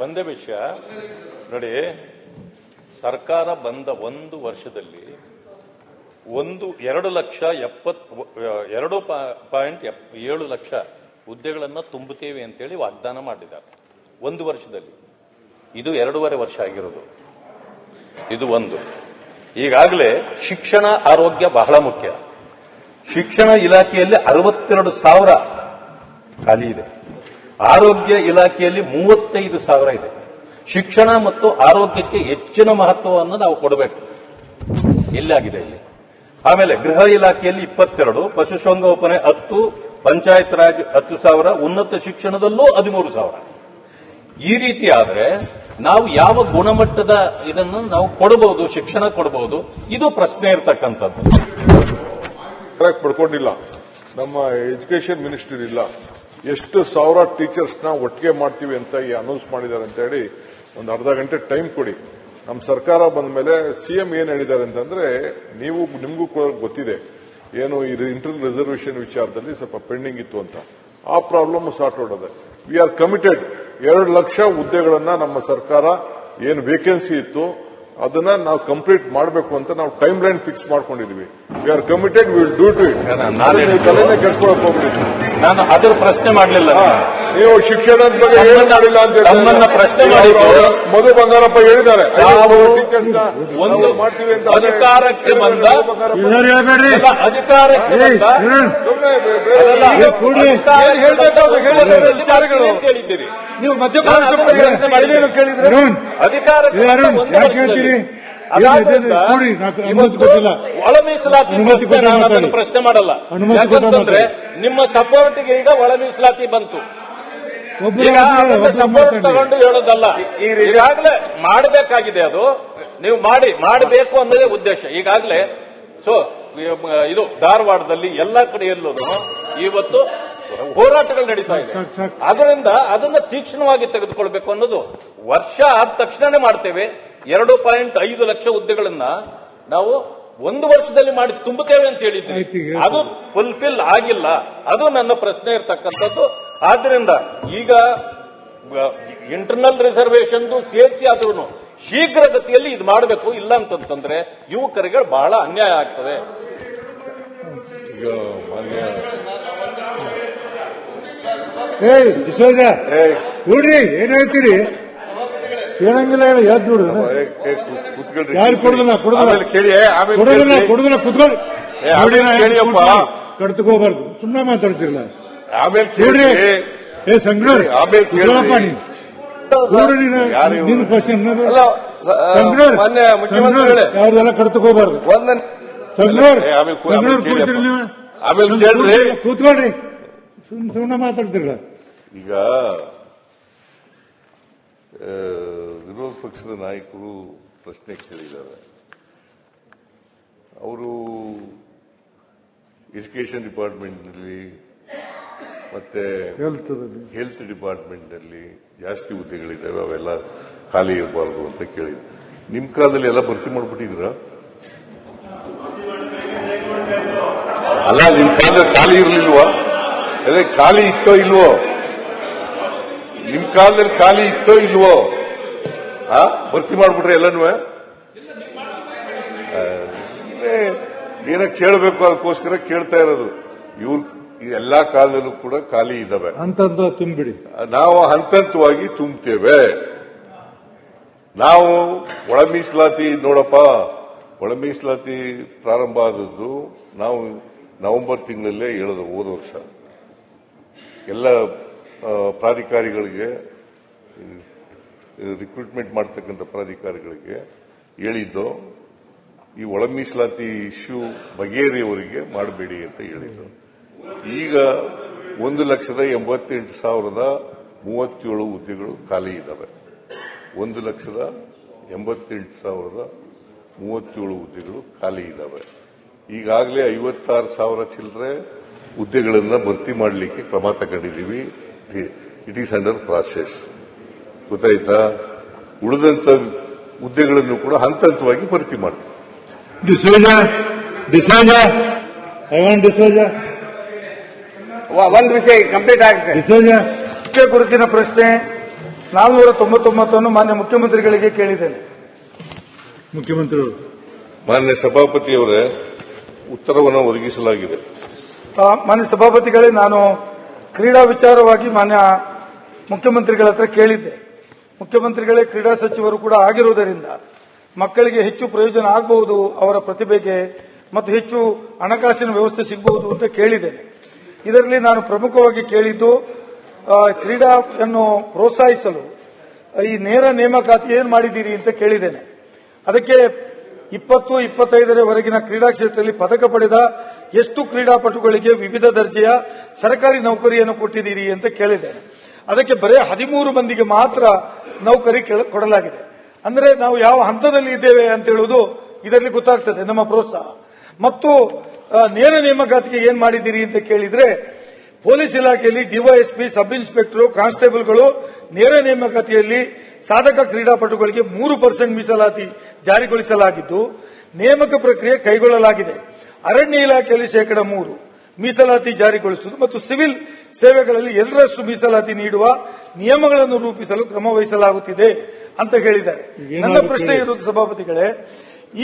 ಒಂದೇ ವಿಷಯ ನೋಡಿ, ಸರ್ಕಾರ ಬಂದ ಒಂದು ವರ್ಷದಲ್ಲಿ 2.7 ಲಕ್ಷ ಹುದ್ದೆಗಳನ್ನು ತುಂಬುತ್ತೇವೆ ಅಂತೇಳಿ ವಾಗ್ದಾನ ಮಾಡಿದ್ದಾರೆ ಒಂದು ವರ್ಷದಲ್ಲಿ. ಇದು 2.5 ವರ್ಷ ಆಗಿರೋದು. ಇದು ಒಂದು. ಈಗಾಗಲೇ ಶಿಕ್ಷಣ ಆರೋಗ್ಯ ಬಹಳ ಮುಖ್ಯ. ಶಿಕ್ಷಣ ಇಲಾಖೆಯಲ್ಲಿ 62,000 ಖಾಲಿ ಇದೆ. ಆರೋಗ್ಯ ಇಲಾಖೆಯಲ್ಲಿ 35,000 ಇದೆ. ಶಿಕ್ಷಣ ಮತ್ತು ಆರೋಗ್ಯಕ್ಕೆ ಹೆಚ್ಚಿನ ಮಹತ್ವವನ್ನು ನಾವು ಕೊಡಬೇಕು. ಎಲ್ಲಾಗಿದೆ ಇಲ್ಲಿ. ಆಮೇಲೆ ಗೃಹ ಇಲಾಖೆಯಲ್ಲಿ 22, ಪಶುಸಂಗೋಪನೆ 10, ಪಂಚಾಯತ್ ರಾಜ್ 10,000, ಉನ್ನತ ಶಿಕ್ಷಣದಲ್ಲೂ 13,000. ಈ ರೀತಿ ಆದರೆ ನಾವು ಯಾವ ಗುಣಮಟ್ಟದ ಇದನ್ನು ನಾವು ಕೊಡಬಹುದು, ಶಿಕ್ಷಣ ಕೊಡಬಹುದು, ಇದು ಪ್ರಶ್ನೆ ಇರತಕ್ಕಂಥದ್ದು. ಪಡ್ಕೊಂಡಿಲ್ಲ. ನಮ್ಮ ಎಜುಕೇಶನ್ ಮಿನಿಸ್ಟರ್ ಇಲ್ಲ. ಎಷ್ಟು ಸಾವಿರ ಟೀಚರ್ಸ್ ನ ಒಟ್ಟಿಗೆ ಮಾಡ್ತೀವಿ ಅಂತ ಅನೌನ್ಸ್ ಮಾಡಿದ್ದಾರೆ ಅಂತ ಹೇಳಿ ಒಂದು ಅರ್ಧ ಗಂಟೆ ಟೈಮ್ ಕೊಡಿ. ನಮ್ಮ ಸರ್ಕಾರ ಬಂದ ಮೇಲೆ ಸಿಎಂ ಏನ್ ಹೇಳಿದ್ದಾರೆ ಅಂತಂದ್ರೆ, ನಿಮಗೂ ಗೊತ್ತಿದೆ ಏನು ಇದು ಇಂಟರ್ನಲ್ ರಿಸರ್ವೇಷನ್ ವಿಚಾರದಲ್ಲಿ ಸ್ವಲ್ಪ ಪೆಂಡಿಂಗ್ ಇತ್ತು ಅಂತ. ಆ ಪ್ರಾಬ್ಲಮ್ ಸಾರ್ಟ್ ಔಟ್ ಇದೆ. ವಿ ಆರ್ ಕಮಿಟೆಡ್ 2 ಲಕ್ಷ ಹುದ್ದೆಗಳನ್ನ ನಮ್ಮ ಸರ್ಕಾರ ಏನು ವೇಕೆನ್ಸಿ ಇತ್ತು ಅದನ್ನ ನಾವು ಕಂಪ್ಲೀಟ್ ಮಾಡಬೇಕು ಅಂತ ನಾವು ಟೈಮ್ ಲೈನ್ ಫಿಕ್ಸ್ ಮಾಡ್ಕೊಂಡಿದ್ವಿ. We are committed, will do to it. ತಲೆನೇ ಕೆಡ್ಸ್ಕೊಳಕ್ ಹೋಗ್ಬಿಟ್ಟು ನಾನು ಅದರ ಪ್ರಶ್ನೆ ಮಾಡಲಿಲ್ಲ. ನೀವು ಶಿಕ್ಷಣದ ಬಗ್ಗೆ ಏನು ಮಾಡಿಲ್ಲ ಅಂತ ಹೇಳಿ ಪ್ರಶ್ನೆ ಮಾಡಿ ಮಧು ಬಂಗಾರಪ್ಪ ಹೇಳಿದ್ದಾರೆ. ಒಂದು ಮಾಡ್ತೀವಿ ಅಂತ ಅಧಿಕಾರಕ್ಕೆ ಬಂದ ಹೇಳಿದ್ದೀರಿ ನೀವು ಮಧ್ಯಪ್ರದೇಶ ಕೇಳಿದ್ರೆ ಅಧಿಕಾರಕ್ಕೆ ಒಳ ಮೀಸಲಾತಿ ಪ್ರಶ್ನೆ ಮಾಡಲ್ಲ. ಯಾಕಂತಂದ್ರೆ ನಿಮ್ಮ ಸಪೋರ್ಟ್ಗೆ ಈಗ ಒಳ ಮೀಸಲಾತಿ ಬಂತು. ಸಪೋರ್ಟ್ ತಗೊಂಡು ಹೇಳೋದಲ್ಲ, ಈಗಾಗಲೇ ಮಾಡಬೇಕಾಗಿದೆ. ಅದು ನೀವು ಮಾಡಬೇಕು ಅನ್ನೋದೇ ಉದ್ದೇಶ. ಈಗಾಗಲೇ ಇದು ಧಾರವಾಡದಲ್ಲಿ ಎಲ್ಲಾ ಕಡೆಯಲ್ಲೂ ಇವತ್ತು ಹೋರಾಟಗಳು ನಡೀತಾ ಇದೆ. ಅದರಿಂದ ಅದನ್ನ ತೀಕ್ಷ್ಣವಾಗಿ ತೆಗೆದುಕೊಳ್ಬೇಕು ಅನ್ನೋದು. ವರ್ಷ ಆದ ತಕ್ಷಣನೇ ಮಾಡ್ತೇವೆ. 2.5 ಲಕ್ಷ ಹುದ್ದೆಗಳನ್ನ ನಾವು ಒಂದು ವರ್ಷದಲ್ಲಿ ಮಾಡಿ ತುಂಬುತ್ತೇವೆ ಅಂತ ಹೇಳಿದ್ವಿ. ಅದು ಫುಲ್ಫಿಲ್ ಆಗಿಲ್ಲ. ಅದು ನನ್ನ ಪ್ರಶ್ನೆ ಇರತಕ್ಕಂಥದ್ದು. ಆದ್ರಿಂದ ಈಗ ಇಂಟರ್ನಲ್ ರಿಸರ್ವೇಷನ್ ಸೇರಿಸಿ ಆದ್ರೂ ಶೀಘ್ರಗತಿಯಲ್ಲಿ ಇದು ಮಾಡಬೇಕು. ಇಲ್ಲ ಅಂತಂದ್ರೆ ಯುವಕರಿಗೆ ಬಹಳ ಅನ್ಯಾಯ ಆಗ್ತದೆ. ನೋಡ್ರಿ ಏನ್ ಹೇಳ್ತೀರಿ, ಕೇಳಂಗಿಲ್ಲ. ಹೇಳಿ ಯಾವ್ದು ನೋಡು, ಯಾರು ಕೊಡುದಿಲ್ಲ ಕುತ್ಕೊಳ್ಳಿ. ಕಡ್ತಕೋಬಾರ್ದು, ಸುಮ್ಮನೆ ಮಾತಾಡ್ತಿರಲ್ಲ. ನೋಡ್ರಿ ಸಂಗ್ನೂರ್ ನಿನ್ ಕ್ವಶನ್ ಯಾವ್ದೆಲ್ಲ ಕಡ್ತಕೋಬಾರ್ದು. ಸಂಗ್ನೂರ್ ಕೊಡ್ತೀರಿ ನೀವು, ಕೂತ್ಕೊಳ್ರಿ. ಸುಮ್ಮನೆ ಮಾತಾಡ್ತಿರಲ್ಲ. ಈಗ ವಿರೋಧ ಪಕ್ಷದ ನಾಯಕರು ಪ್ರಶ್ನೆ ಕೇಳಿದ್ದಾರೆ. ಅವರು ಎಜುಕೇಶನ್ ಡಿಪಾರ್ಟ್ಮೆಂಟ್ನಲ್ಲಿ ಮತ್ತೆ ಹೆಲ್ತ್ ಡಿಪಾರ್ಟ್ಮೆಂಟ್ನಲ್ಲಿ ಜಾಸ್ತಿ ಹುದ್ದೆಗಳಿದ್ದಾವೆ, ಅವೆಲ್ಲ ಖಾಲಿ ಇರಬಾರ್ದು ಅಂತ ಕೇಳಿದ್ರು. ನಿಮ್ ಕಾಲದಲ್ಲಿ ಎಲ್ಲ ಭರ್ತಿ ಮಾಡ್ಬಿಟ್ಟಿದ್ರ? ಅಲ್ಲ, ನಿಮ್ ಕಾಲದಲ್ಲಿ ಖಾಲಿ ಇರಲಿಲ್ವಾ? ಅದೇ ಖಾಲಿ ಇತ್ತೋ ಇಲ್ವೋ? ನಿಮ್ ಕಾಲದಲ್ಲಿ ಖಾಲಿ ಇತ್ತೋ ಇಲ್ವೋ? ಭರ್ತಿ ಮಾಡ್ಬಿಟ್ರೆ ಎಲ್ಲನೂ ಏನೋ ಕೇಳಬೇಕು, ಅದಕ್ಕೋಸ್ಕರ ಕೇಳ್ತಾ ಇರೋದು. ಇವ್ರು ಎಲ್ಲಾ ಕಾಲದಲ್ಲೂ ಕೂಡ ಖಾಲಿ ಇದ್ದಾವೆ. ತುಂಬಿಡಿ, ನಾವು ಹಂತವಾಗಿ ತುಂಬುತ್ತೇವೆ. ನಾವು ಒಳ ಮೀಸಲಾತಿ ನೋಡಪ್ಪ, ಒಳ ಮೀಸಲಾತಿ ಪ್ರಾರಂಭ ಆದದ್ದು ನಾವು ನವೆಂಬರ್ ತಿಂಗಳಲ್ಲೇ ಹೇಳಿದ್ರು. ಹೋದ ವರ್ಷ ಎಲ್ಲ ಪ್ರಾಧಿಕಾರಿಗಳಿಗೆ, ರಿಕ್ರೂಟ್ಮೆಂಟ್ ಮಾಡತಕ್ಕಂಥ ಪ್ರಾಧಿಕಾರಿಗಳಿಗೆ ಹೇಳಿದ್ದು, ಈ ಒಳ ಮೀಸಲಾತಿ ಇಶ್ಯೂ ಬಗೆಹರಿಯವರಿಗೆ ಮಾಡಬೇಡಿ ಅಂತ ಹೇಳಿದ್ದು. ಈಗ 1,88,037 ಹುದ್ದೆಗಳು ಖಾಲಿ ಇದ್ದಾವೆ. 1,88,037 ಹುದ್ದೆಗಳು ಖಾಲಿ ಇದ್ದಾವೆ. ಈಗಾಗಲೇ 56,000 ಚಿಲ್ಲರೆ ಹುದ್ದೆಗಳನ್ನು ಭರ್ತಿ ಮಾಡಲಿಕ್ಕೆ ಕ್ರಮ ತಗೊಂಡಿದ್ದೀವಿ. It is under process. ಗೊತ್ತಾಯ್ತಾ? ಉಳಿದಂತ ಹುದ್ದೆಗಳನ್ನು ಕೂಡ ಹಂತವಾಗಿ ಭರ್ತಿ ಮಾಡ್ತೀವಿ. ಒಂದು ವಿಷಯ ಕಂಪ್ಲೀಟ್ ಆಗುತ್ತೆ. ಕುರಿತಿನ ಪ್ರಶ್ನೆ 499 ಮಾನ್ಯ ಮುಖ್ಯಮಂತ್ರಿಗಳಿಗೆ ಕೇಳಿದ್ದೇನೆ. ಮುಖ್ಯಮಂತ್ರಿಗಳು ಮಾನ್ಯ ಸಭಾಪತಿಯವರೇ, ಉತ್ತರವನ್ನು ಒದಗಿಸಲಾಗಿದೆ. ಮಾನ್ಯ ಸಭಾಪತಿಗಳೇ, ನಾನು ಕ್ರೀಡಾ ವಿಚಾರವಾಗಿ ಮಾನ್ಯ ಮುಖ್ಯಮಂತ್ರಿಗಳ ಹತ್ರ ಕೇಳಿದ್ದೆ. ಮುಖ್ಯಮಂತ್ರಿಗಳೇ ಕ್ರೀಡಾ ಸಚಿವರು ಕೂಡ ಆಗಿರುವುದರಿಂದ ಮಕ್ಕಳಿಗೆ ಹೆಚ್ಚು ಪ್ರಯೋಜನ ಆಗಬಹುದು, ಅವರ ಪ್ರತಿಭೆಗೆ ಮತ್ತು ಹೆಚ್ಚು ಹಣಕಾಸಿನ ವ್ಯವಸ್ಥೆ ಸಿಗಬಹುದು ಅಂತ ಕೇಳಿದ್ದೇನೆ. ಇದರಲ್ಲಿ ನಾನು ಪ್ರಮುಖವಾಗಿ ಕೇಳಿದ್ದು ಕ್ರೀಡೆಯನ್ನು ಪ್ರೋತ್ಸಾಹಿಸಲು ಈ ನೇರ ನೇಮಕಾತಿ ಏನು ಮಾಡಿದ್ದೀರಿ ಅಂತ ಕೇಳಿದ್ದೇನೆ. ಅದಕ್ಕೆ 20-25 ಕ್ರೀಡಾ ಕ್ಷೇತ್ರದಲ್ಲಿ ಪದಕ ಪಡೆದ ಎಷ್ಟು ಕ್ರೀಡಾಪಟುಗಳಿಗೆ ವಿವಿಧ ದರ್ಜೆಯ ಸರ್ಕಾರಿ ನೌಕರಿಯನ್ನು ಕೊಟ್ಟಿದ್ದೀರಿ ಅಂತ ಕೇಳಿದ್ದೇನೆ. ಅದಕ್ಕೆ ಬರೀ 13 ಮಂದಿಗೆ ಮಾತ್ರ ನೌಕರಿ ಕೊಡಲಾಗಿದೆ. ಅಂದರೆ ನಾವು ಯಾವ ಹಂತದಲ್ಲಿ ಇದ್ದೇವೆ ಅಂತ ಹೇಳುವುದು ಇದರಲ್ಲಿ ಗೊತ್ತಾಗ್ತದೆ ನಮ್ಮ ಪ್ರೋತ್ಸಾಹ. ಮತ್ತು ನೇರ ನೇಮಕಾತಿಗೆ ಏನ್ ಮಾಡಿದ್ದೀರಿ ಅಂತ ಕೇಳಿದ್ರೆ, ಪೊಲೀಸ್ ಇಲಾಖೆಯಲ್ಲಿ ಡಿವೈಎಸ್ಪಿ, ಸಬ್ ಇನ್ಸ್ಪೆಕ್ಟರ್, ಕಾನ್ಸ್ಟೇಬಲ್ಗಳು ನೇರ ನೇಮಕಾತಿಯಲ್ಲಿ ಸಾಧಕ ಕ್ರೀಡಾಪಟುಗಳಿಗೆ 3% ಮೀಸಲಾತಿ ಜಾರಿಗೊಳಿಸಲಾಗಿದ್ದು ನೇಮಕ ಪ್ರಕ್ರಿಯೆ ಕೈಗೊಳ್ಳಲಾಗಿದೆ. ಅರಣ್ಯ ಇಲಾಖೆಯಲ್ಲಿ 3% ಮೀಸಲಾತಿ ಜಾರಿಗೊಳಿಸುವುದು ಮತ್ತು ಸಿವಿಲ್ ಸೇವೆಗಳಲ್ಲಿ 2% ಮೀಸಲಾತಿ ನೀಡುವ ನಿಯಮಗಳನ್ನು ರೂಪಿಸಲು ಕ್ರಮ ವಹಿಸಲಾಗುತ್ತಿದೆ ಅಂತ ಹೇಳಿದ್ದಾರೆ. ನನ್ನ ಪ್ರಶ್ನೆ ಇರುವುದು ಸಭಾಪತಿಗಳೇ,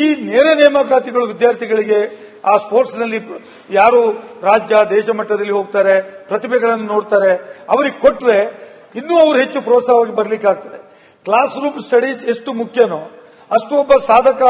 ಈ ನೇರ ನೇಮಕಾತಿಗಳು ವಿದ್ಯಾರ್ಥಿಗಳಿಗೆ ಆ ಸ್ಪೋರ್ಟ್ಸ್ನಲ್ಲಿ ಯಾರು ರಾಜ್ಯ ದೇಶ ಮಟ್ಟದಲ್ಲಿ ಹೋಗ್ತಾರೆ, ಪ್ರತಿಭೆಗಳನ್ನು ನೋಡ್ತಾರೆ, ಅವರಿಗೆ ಕೊಟ್ಟರೆ ಇನ್ನೂ ಅವರು ಹೆಚ್ಚು ಪ್ರೋತ್ಸಾಹವಾಗಿ ಬರಲಿಕ್ಕಾಗ್ತದೆ. ಕ್ಲಾಸ್ ರೂಮ್ ಸ್ಟಡೀಸ್ ಎಷ್ಟು ಮುಖ್ಯನೋ ಅಷ್ಟು ಒಬ್ಬ ಸಾಧಕ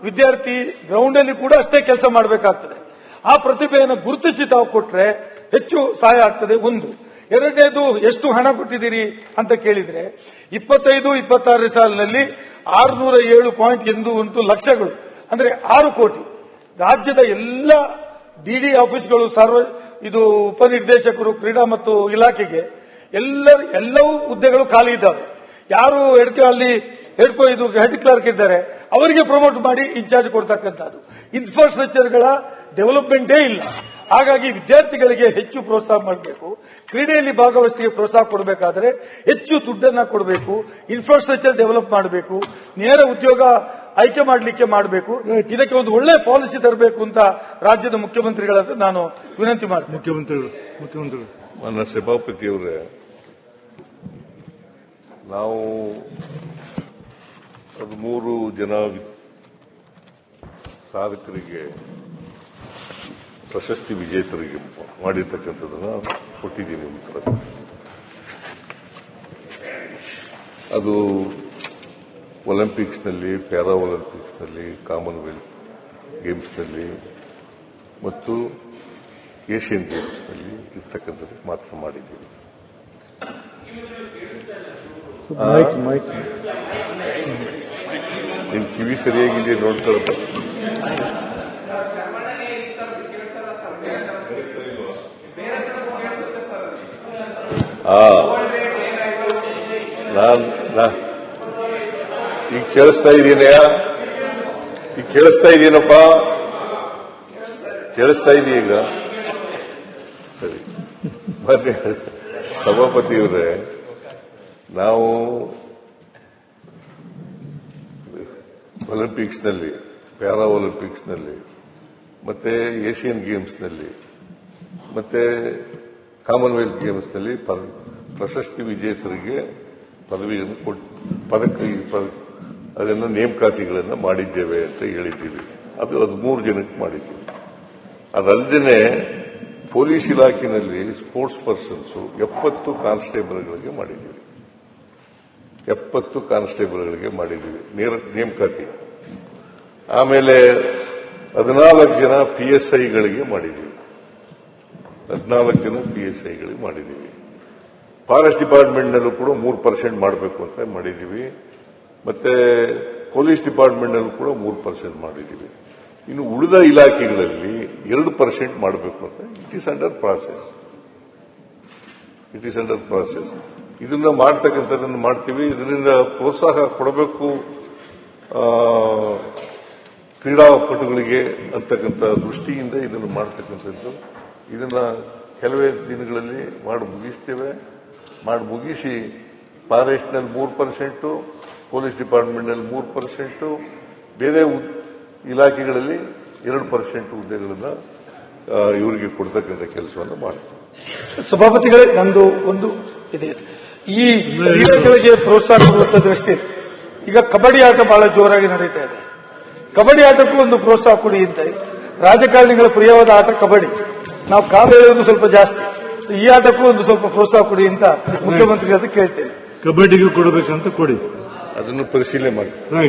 ವಿದ್ಯಾರ್ಥಿ ಗ್ರೌಂಡ್ ಅಲ್ಲಿ ಕೂಡ ಅಷ್ಟೇ ಕೆಲಸ ಮಾಡಬೇಕಾಗ್ತದೆ. ಆ ಪ್ರತಿಭೆಯನ್ನು ಗುರುತಿಸಿ ತಾವು ಕೊಟ್ಟರೆ ಹೆಚ್ಚು ಸಹಾಯ ಆಗ್ತದೆ. ಒಂದು. ಎರಡನೇದು, ಎಷ್ಟು ಹಣ ಕೊಟ್ಟಿದ್ದೀರಿ ಅಂತ ಕೇಳಿದ್ರೆ 25-26 ಸಾಲಿನಲ್ಲಿ 607.8 ಲಕ್ಷಗಳು, ಅಂದ್ರೆ 6 ಕೋಟಿ. ರಾಜ್ಯದ ಎಲ್ಲ ಡಿಡಿ ಆಫೀಸ್ಗಳು, ಇದು ಉಪನಿರ್ದೇಶಕರು, ಕ್ರೀಡಾ ಮತ್ತು ಇಲಾಖೆಗೆ ಎಲ್ಲವೂ ಹುದ್ದೆಗಳು ಖಾಲಿ ಇದ್ದಾವೆ. ಯಾರು ಅಲ್ಲಿ ಇದು ಹೆಡ್ ಕ್ಲರ್ಕ್ ಇದ್ದಾರೆ ಅವರಿಗೆ ಪ್ರಮೋಟ್ ಮಾಡಿ ಇನ್ಚಾರ್ಜ್ ಕೊಡ್ತಕ್ಕಂಥದ್ದು. ಇನ್ಫ್ರಾಸ್ಟ್ರಕ್ಚರ್ಗಳ ಡೆವಲಪ್ಮೆಂಟೇ ಇಲ್ಲ. ಹಾಗಾಗಿ ವಿದ್ಯಾರ್ಥಿಗಳಿಗೆ ಹೆಚ್ಚು ಪ್ರೋತ್ಸಾಹ ಮಾಡಬೇಕು. ಕ್ರೀಡೆಯಲ್ಲಿ ಭಾಗವಹಿಸಿಗೆ ಪ್ರೋತ್ಸಾಹ ಕೊಡಬೇಕಾದ್ರೆ ಹೆಚ್ಚು ದುಡ್ಡನ್ನ ಕೊಡಬೇಕು, ಇನ್ಫ್ರಾಸ್ಟ್ರಕ್ಚರ್ ಡೆವಲಪ್ ಮಾಡಬೇಕು, ನೇರ ಉದ್ಯೋಗ ಆಯ್ಕೆ ಮಾಡಲಿಕ್ಕೆ ಮಾಡಬೇಕು. ಇದಕ್ಕೆ ಒಂದು ಒಳ್ಳೆ ಪಾಲಿಸಿ ತರಬೇಕು ಅಂತ ರಾಜ್ಯದ ಮುಖ್ಯಮಂತ್ರಿಗಳ ನಾನು ವಿನಂತಿ ಮಾಡ್ತೇನೆ. ಮುಖ್ಯಮಂತ್ರಿಗಳು ನನ್ನ ಸಭಾಪತಿಯವರೇ, ನಾವು 13 ಜನ ಸಾಧಕರಿಗೆ, ಪ್ರಶಸ್ತಿ ವಿಜೇತರಿಗೆ ಮಾಡಿರ್ತಕ್ಕಂಥದ್ದನ್ನು ಕೊಟ್ಟಿದ್ದೀನಿ ಉತ್ತರ. ಅದು ಒಲಿಂಪಿಕ್ಸ್ನಲ್ಲಿ, ಪ್ಯಾರಾ ಒಲಿಂಪಿಕ್ಸ್ನಲ್ಲಿ, ಕಾಮನ್ವೆಲ್ತ್ ಗೇಮ್ಸ್ನಲ್ಲಿ ಮತ್ತು ಏಷ್ಯನ್ ಗೇಮ್ಸ್ನಲ್ಲಿ ಇರ್ತಕ್ಕಂಥದ್ದು ಮಾತ್ರ ಮಾಡಿದ್ದೀವಿ. ನಿನ್ ಕಿವಿ ಸರಿಯಾಗಿದೆ ನೋಡ್ತಾರಪ್ಪ. ಈಗ ಕೇಳಿಸ್ತಾ ಇದೀನಯ್ಯ, ಈಗ ಕೇಳಿಸ್ತಾ ಇದೀನಪ್ಪ, ಕೇಳಿಸ್ತಾ ಇದೀಯ ಈಗ? ಸರಿ. ಮತ್ತೆ ಸಭಾಪತಿಯವರೇ, ನಾವು ಒಲಿಂಪಿಕ್ಸ್ನಲ್ಲಿ, ಪ್ಯಾರಾ ಒಲಿಂಪಿಕ್ಸ್ನಲ್ಲಿ ಮತ್ತೆ ಏಷ್ಯನ್ ಗೇಮ್ಸ್ನಲ್ಲಿ ಮತ್ತೆ ಕಾಮನ್ವೆಲ್ತ್ ಗೇಮ್ಸ್ನಲ್ಲಿ ಪ್ರಶಸ್ತಿ ವಿಜೇತರಿಗೆ ಪದವಿಯನ್ನು ಅದನ್ನು ನೇಮಕಾತಿಗಳನ್ನು ಮಾಡಿದ್ದೇವೆ ಅಂತ ಹೇಳಿದ್ದೀವಿ. ಅದು 13 ಜನಕ್ಕೆ ಮಾಡಿದ್ದೀವಿ. ಅದಲ್ಲದೆ ಪೊಲೀಸ್ ಇಲಾಖೆಯಲ್ಲಿ ಸ್ಪೋರ್ಟ್ಸ್ ಪರ್ಸನ್ಸ್ 70 ಕಾನ್ಸ್ಟೇಬಲ್ಗಳಿಗೆ ಮಾಡಿದ್ದೀವಿ. 70 ಕಾನ್ಸ್ಟೇಬಲ್ಗಳಿಗೆ ಮಾಡಿದ್ದೀವಿ ನೇಮಕಾತಿ. ಆಮೇಲೆ 14 ಜನ PSIಗಳಿಗೆ ಮಾಡಿದ್ದೀವಿ. 14 ಜನ PSIಗಳಿಗೆ ಮಾಡಿದ್ದೀವಿ. ಫಾರೆಸ್ಟ್ ಡಿಪಾರ್ಟ್ಮೆಂಟ್ನಲ್ಲೂ ಕೂಡ 3% ಮಾಡಬೇಕು ಅಂತ ಮಾಡಿದ್ದೀವಿ. ಮತ್ತೆ ಪೊಲೀಸ್ ಡಿಪಾರ್ಟ್ಮೆಂಟ್ನಲ್ಲೂ ಕೂಡ 3% ಮಾಡಿದ್ದೀವಿ. ಇನ್ನು ಉಳಿದ ಇಲಾಖೆಗಳಲ್ಲಿ 2% ಮಾಡಬೇಕು ಅಂತ ಇಟ್ ಈಸ್ ಅಂಡರ್ ಪ್ರಾಸೆಸ್. ಇದನ್ನ ಮಾಡ್ತಕ್ಕಂಥದ್ದನ್ನು ಮಾಡ್ತೀವಿ. ಇದರಿಂದ ಪ್ರೋತ್ಸಾಹ ಕೊಡಬೇಕು ಕ್ರೀಡಾಪಟುಗಳಿಗೆ ಅಂತಕ್ಕಂಥ ದೃಷ್ಟಿಯಿಂದ ಇದನ್ನು ಮಾಡ್ತಕ್ಕಂಥದ್ದು. ಇದನ್ನ ಕೆಲವೇ ದಿನಗಳಲ್ಲಿ ಮುಗಿಸಿ ಫಾರೆಸ್ಟ್ನಲ್ಲಿ 3%, ಪೊಲೀಸ್ ಡಿಪಾರ್ಟ್ಮೆಂಟ್ನಲ್ಲಿ 3%, ಬೇರೆ ಇಲಾಖೆಗಳಲ್ಲಿ 2% ಹುದ್ದೆಗಳನ್ನು ಇವರಿಗೆ ಕೊಡ್ತಕ್ಕಂಥ ಕೆಲಸವನ್ನು ಮಾಡ್ತೀವಿ. ಸಭಾಪತಿಗಳೇ, ನಂದು ಒಂದು ಇದೆ. ಈ ಕ್ರೀಡೆಗಳಿಗೆ ಪ್ರೋತ್ಸಾಹ ಕೊಡುವಂತ ದೃಷ್ಟಿ ಈಗ ಕಬಡ್ಡಿ ಆಟ ಬಹಳ ಜೋರಾಗಿ ನಡೀತಾ ಇದೆ. ಕಬಡ್ಡಿ ಆಟಕ್ಕೂ ಒಂದು ಪ್ರೋತ್ಸಾಹ ಕೊಡಿ ಅಂತ. ರಾಜಕಾರಣಿಗಳ ಪ್ರಿಯವಾದ ಆಟ ಕಬಡ್ಡಿ. ನಾವು ಕಾಲು ಹೇಳೋದು ಸ್ವಲ್ಪ ಜಾಸ್ತಿ. ಈ ಆಟಕ್ಕೂ ಒಂದು ಸ್ವಲ್ಪ ಪ್ರೋತ್ಸಾಹ ಕೊಡಿ ಅಂತ ಮುಖ್ಯಮಂತ್ರಿಗಳು ಕೇಳ್ತೇನೆ. ಕಬಡ್ಡಿಗೂ ಕೊಡಬೇಕಂತ ಕೊಡಿ. ಅದನ್ನು ಪರಿಶೀಲನೆ ಮಾಡಿ. ರೈಟ್.